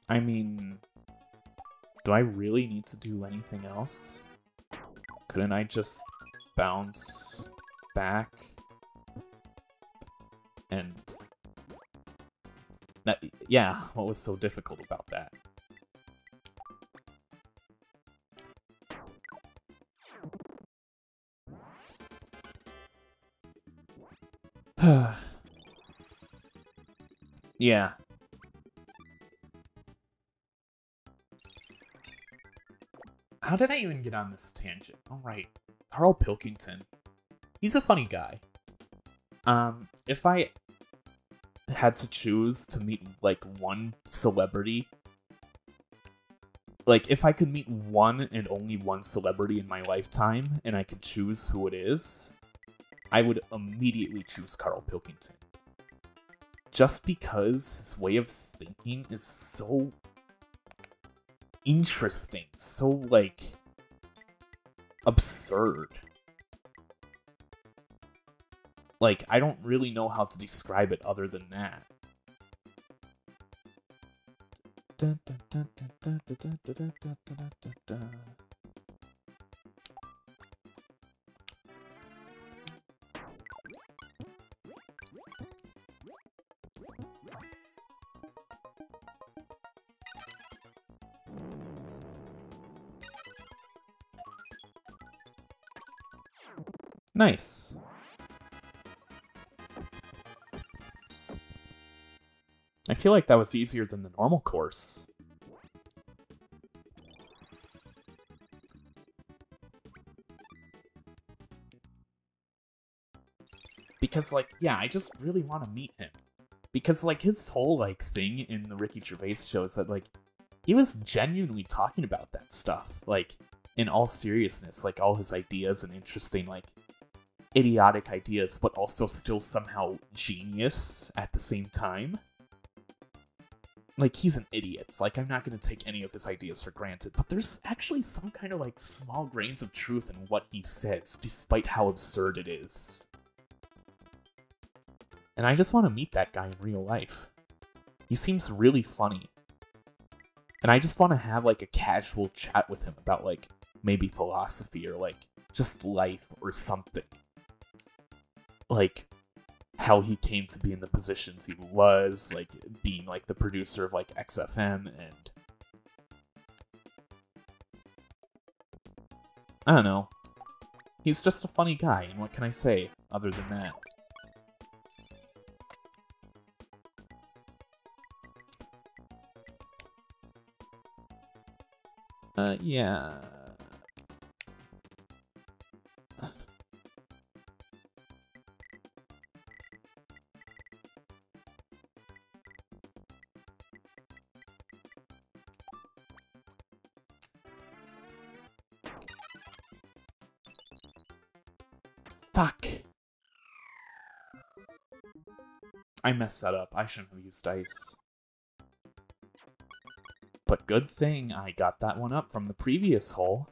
I mean, do I really need to do anything else? Couldn't I just bounce back? And that, yeah, what was so difficult about that? Yeah. How did I even get on this tangent? All right, Carl Pilkington. He's a funny guy. If I had to choose to meet, like, one celebrity, like, if I could meet one and only one celebrity in my lifetime, and I could choose who it is, I would immediately choose Carl Pilkington. Just because his way of thinking is so interesting, so, like, absurd. Like, I don't really know how to describe it other than that. Nice. I feel like that was easier than the normal course. Because, like, yeah, I just really want to meet him. Because, like, his whole, like, thing in the Ricky Gervais show is that, like, he was genuinely talking about that stuff. Like, in all seriousness, like, all his ideas and interesting, like, idiotic ideas, but also still somehow genius at the same time. Like, he's an idiot. Like, I'm not going to take any of his ideas for granted, but there's actually some kind of, like, small grains of truth in what he says, despite how absurd it is. And I just want to meet that guy in real life. He seems really funny. And I just want to have, like, a casual chat with him about, like, maybe philosophy or, like, just life or something. Like, how he came to be in the positions he was, like, being, like, the producer of, like, XFM, and I don't know. He's just a funny guy, and what can I say other than that? Yeah. Fuck. I messed that up. I shouldn't have used dice. But good thing I got that one up from the previous hole.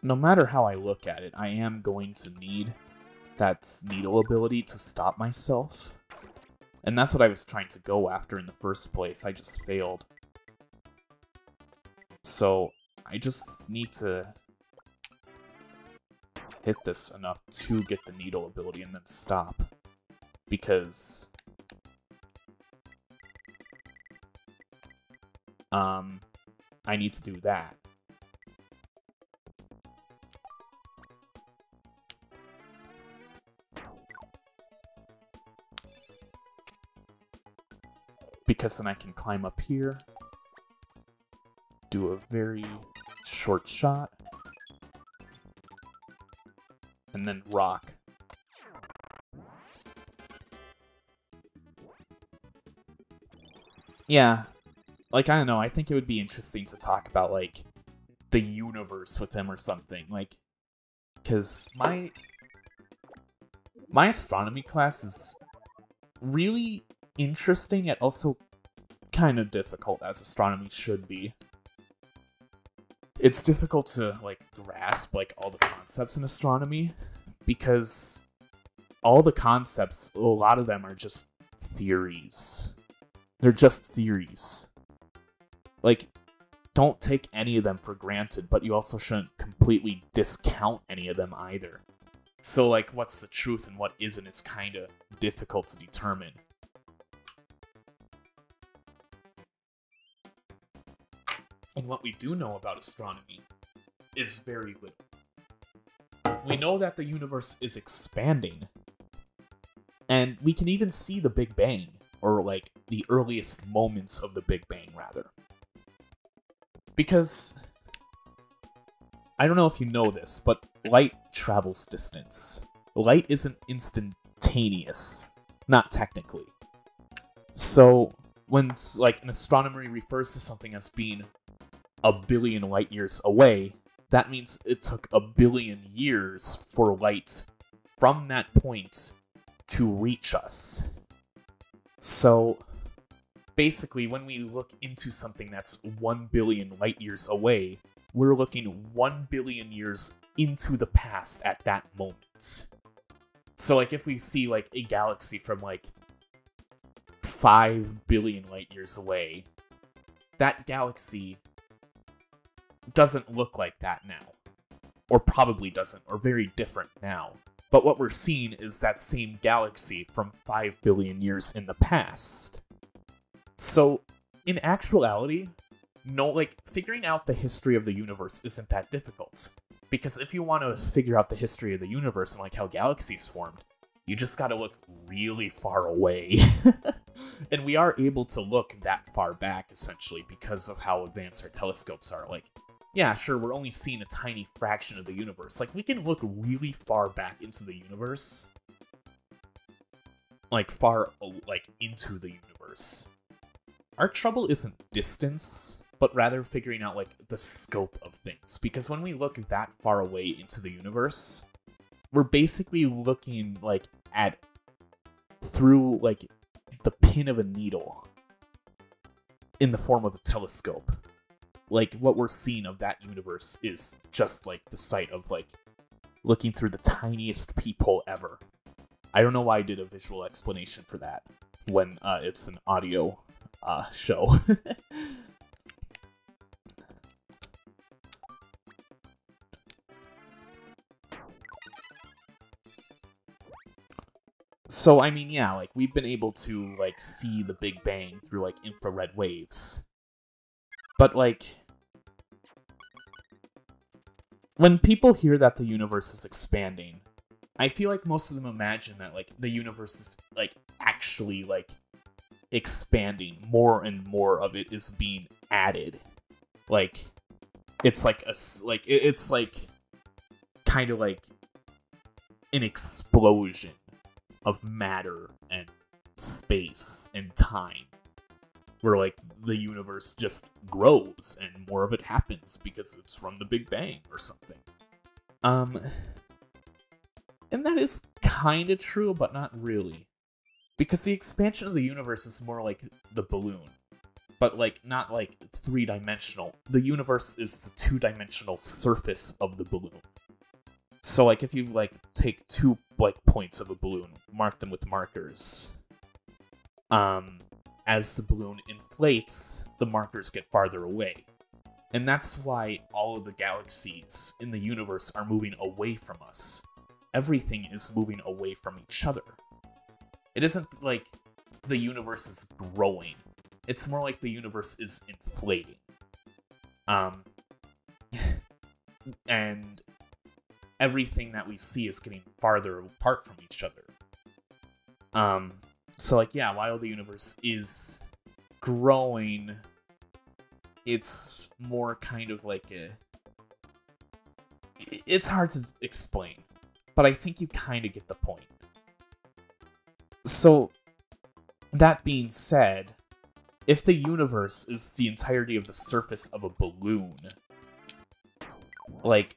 No matter how I look at it, I am going to need that needle ability to stop myself. And that's what I was trying to go after in the first place. I just failed. So, I just need to hit this enough to get the needle ability and then stop. Because I need to do that because then I can climb up here, do a very short shot, and then rock. Yeah, like, I don't know, I think it would be interesting to talk about, like, the universe with him or something, like, because my astronomy class is really interesting, yet also kind of difficult, as astronomy should be. It's difficult to, like, grasp, like, all the concepts in astronomy, because all the concepts, a lot of them are just theories. They're just theories. Like, don't take any of them for granted, but you also shouldn't completely discount any of them either. So, like, what's the truth and what isn't is kind of difficult to determine. And what we do know about astronomy is very little. We know that the universe is expanding, and we can even see the Big Bang, or, like, the earliest moments of the Big Bang, rather. Because, I don't know if you know this, but light travels distance. Light isn't instantaneous. Not technically. So, when, like, an astronomer refers to something as being a billion light years away, that means it took a billion years for light from that point to reach us. So, basically, when we look into something that's 1 billion light years away, we're looking 1 billion years into the past at that moment. So, like, if we see, like, a galaxy from, like, 5 billion light years away, that galaxy doesn't look like that now. Or probably doesn't, or very different now. But what we're seeing is that same galaxy from 5 billion years in the past. So, in actuality, no, like, figuring out the history of the universe isn't that difficult. Because if you want to figure out the history of the universe and, like, how galaxies formed, you just gotta look really far away. And we are able to look that far back, essentially, because of how advanced our telescopes are. Like, yeah, sure, we're only seeing a tiny fraction of the universe. Like, we can look really far back into the universe. Like, far, like, into the universe. Our trouble isn't distance, but rather figuring out, like, the scope of things. Because when we look that far away into the universe, we're basically looking, like, at, through, like, the pin of a needle in the form of a telescope. Like, what we're seeing of that universe is just, like, the sight of, like, looking through the tiniest peephole ever. I don't know why I did a visual explanation for that when it's an audio show. So, I mean, yeah, like, we've been able to, like, see the Big Bang through, like, infrared waves. But, like, when people hear that the universe is expanding, I feel like most of them imagine that, like, the universe is, like, actually, like, expanding. More and more of it is being added. Like, it's like it's like kind of like an explosion of matter and space and time, where, like, the universe just grows and more of it happens because it's from the Big Bang or something. And that is kind of true, but not really. Because the expansion of the universe is more like the balloon. But, like, not, like, three-dimensional. The universe is the two-dimensional surface of the balloon. So, like, if you, like, take 2, like, points of a balloon, mark them with markers, as the balloon inflates, the markers get farther away. And that's why all of the galaxies in the universe are moving away from us. Everything is moving away from each other. It isn't like the universe is growing. It's more like the universe is inflating. And everything that we see is getting farther apart from each other. So, like, yeah, while the universe is growing, it's more kind of like a... It's hard to explain, but I think you kind of get the point. So, that being said, if the universe is the entirety of the surface of a balloon, like...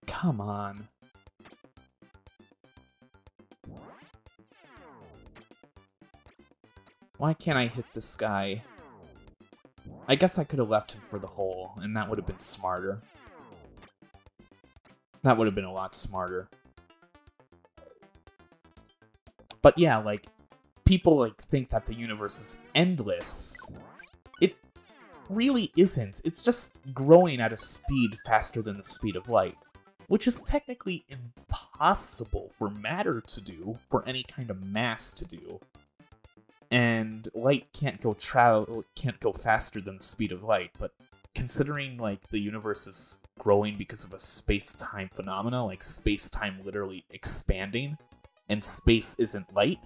Come on. Why can't I hit this guy? I guess I could have left him for the hole, and that would have been smarter. That would have been a lot smarter. But yeah, like, people, like, think that the universe is endless. It really isn't. It's just growing at a speed faster than the speed of light, which is technically impossible for matter to do, for any kind of mass to do. And light can't go faster than the speed of light, but considering, like, the universe is growing because of a space-time phenomena, like space-time literally expanding, and space isn't light,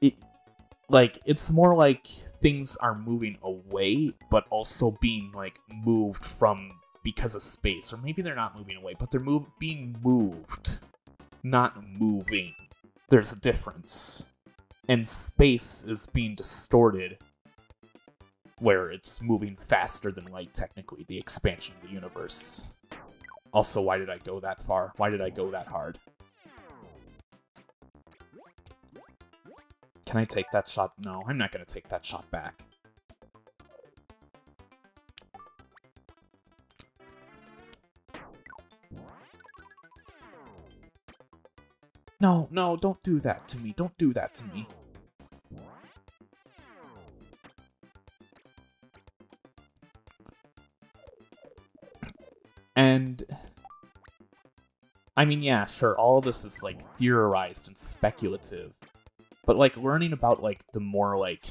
it's more like things are moving away, but also being, like, moved from because of space. Or maybe they're not moving away, but they're being moved, not moving. There's a difference. And space is being distorted, where it's moving faster than light, technically, the expansion of the universe. Also, why did I go that far? Why did I go that hard? Can I take that shot? No, I'm not going to take that shot back. No, no, don't do that to me. Don't do that to me. And, I mean, yeah, sure, all of this is, like, theorized and speculative. But, like, learning about, like, the more, like,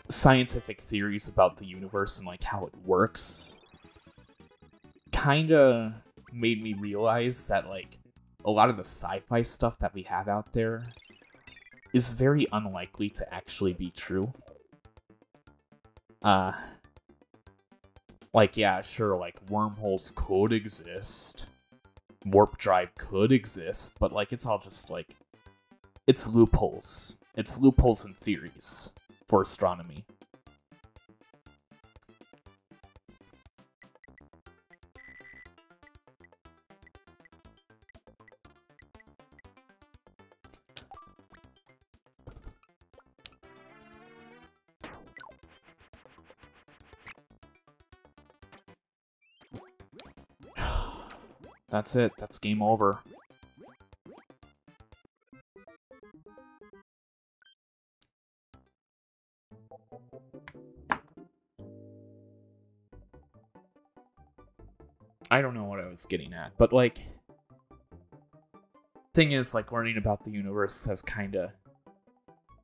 scientific theories about the universe and, like, how it works kinda made me realize that, like, a lot of the sci-fi stuff that we have out there is very unlikely to actually be true. Like, yeah, sure, like, wormholes could exist. Warp drive could exist, but, like, it's all just, like, it's loopholes. It's loopholes in theories for astronomy. That's it. That's game over. I don't know what I was getting at, but, like, thing is, like, learning about the universe has kind of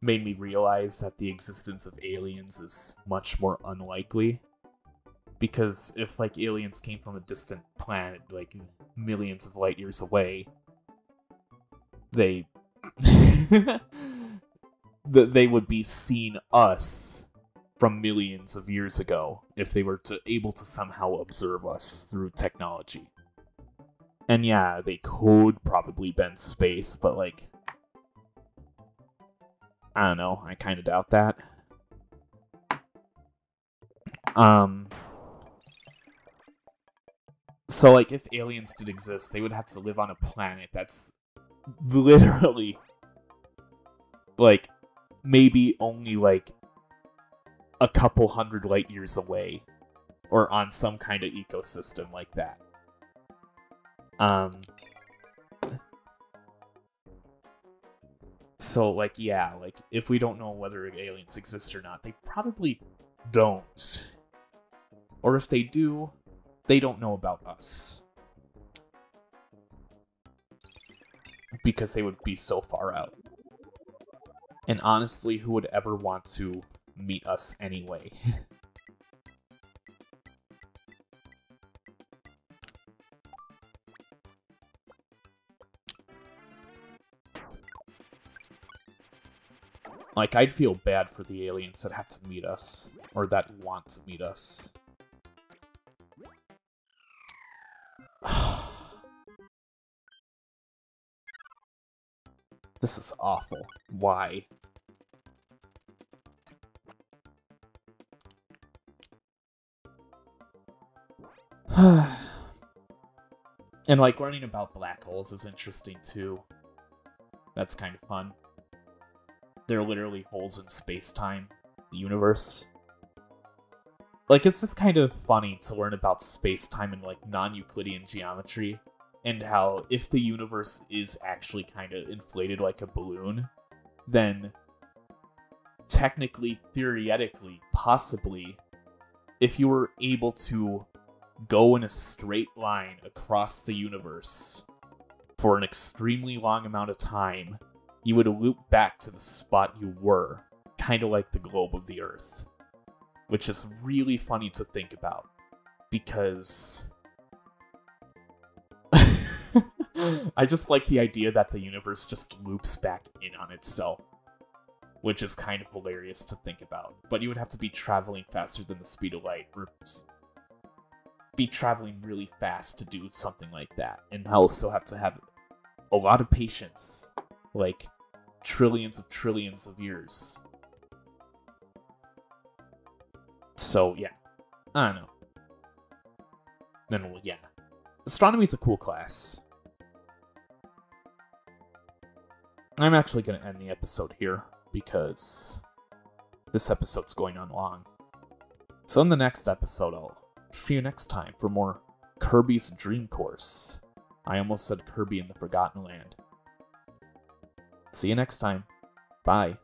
made me realize that the existence of aliens is much more unlikely. Because if, like, aliens came from a distant planet, like, millions of light years away, they... they would be seeing us from millions of years ago if they were able to somehow observe us through technology. And yeah, they could probably bend space, but, like, I don't know, I kind of doubt that. So, like, if aliens did exist, they would have to live on a planet that's literally, like, maybe only, like, a couple hundred light years away, or on some kind of ecosystem like that. So, like, yeah, like, if we don't know whether aliens exist or not, they probably don't. Or if they do, they don't know about us. Because they would be so far out. And honestly, who would ever want to meet us anyway? Like, I'd feel bad for the aliens that have to meet us, or that want to meet us. This is awful. Why? And, like, learning about black holes is interesting, too. That's kind of fun. They're literally holes in space-time, the universe. Like, it's just kind of funny to learn about space-time in, like, non-Euclidean geometry, and how if the universe is actually kind of inflated like a balloon, then technically, theoretically, possibly, if you were able to go in a straight line across the universe for an extremely long amount of time, you would loop back to the spot you were, kind of like the globe of the Earth. Which is really funny to think about, because I just like the idea that the universe just loops back in on itself, which is kind of hilarious to think about. But you would have to be traveling faster than the speed of light, or be traveling really fast to do something like that, and also have to have a lot of patience, like trillions of years. So, yeah. I don't know. Then, well, yeah. Astronomy's a cool class. I'm actually going to end the episode here, because this episode's going on long. So in the next episode, I'll see you next time for more Kirby's Dream Course. I almost said Kirby in the Forgotten Land. See you next time. Bye.